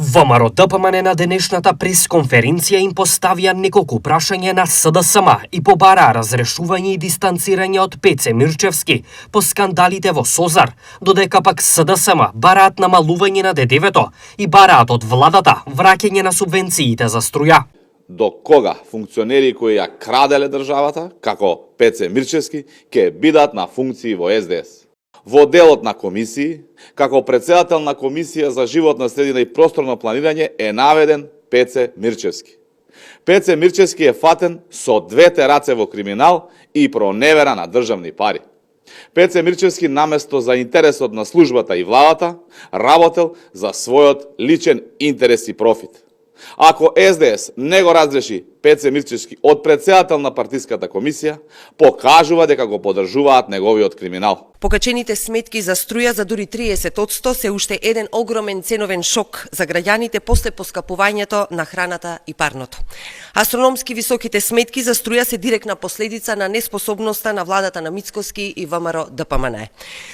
ВМРО ДПМН на денешната пресконференција им поставија неколку прашања на СДСМ и побараа разрешување и дистанцирање од Пеце Мирчевски по скандалите во Созар, додека пак СДСМ бараат намалување на ДДВ-то и бараат од владата враќање на субвенциите за струја. До кога функционери кои ја краделе државата, како Пеце Мирчевски, ќе бидат на функции во СДС? Во делот на комисии, како председател на Комисија за животна средина и просторно планирање е наведен Пеце Мирчевски. Пеце Мирчевски е фатен со двете раце во криминал и проневера на државни пари. Пеце Мирчевски наместо за интересот на службата и владата, работел за својот личен интерес и профит. Ако СДС не го разреши Пеце Мирчевски од председател на партиската комисија, покажува дека го поддржуваат неговиот криминал. Покачените сметки за струја за дури 30% се уште еден огромен ценовен шок за граѓаните после поскапувањето на храната и парното. Астрономски високите сметки за струја се директна последица на неспособноста на владата на Мицкоски и ВМРО ДПМН.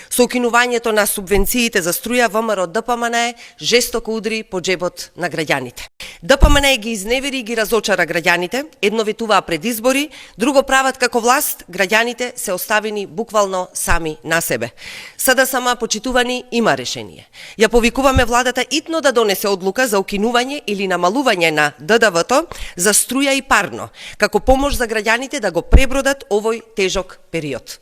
Со укинувањето на субвенциите за струја, ВМРО ДПМН жестоко удри по джебот на граѓаните. ДПМН ги изневери и ги разочара граѓаните, едно ветуваа пред избори, друго прават како власт, граѓаните се оставени буквално сами на себе. СДСМ, почитувани, има решение. Ја повикуваме владата итно да донесе одлука за укинување или намалување на ДДВ-то за струја и парно, како помош за граѓаните да го пребродат овој тежок период.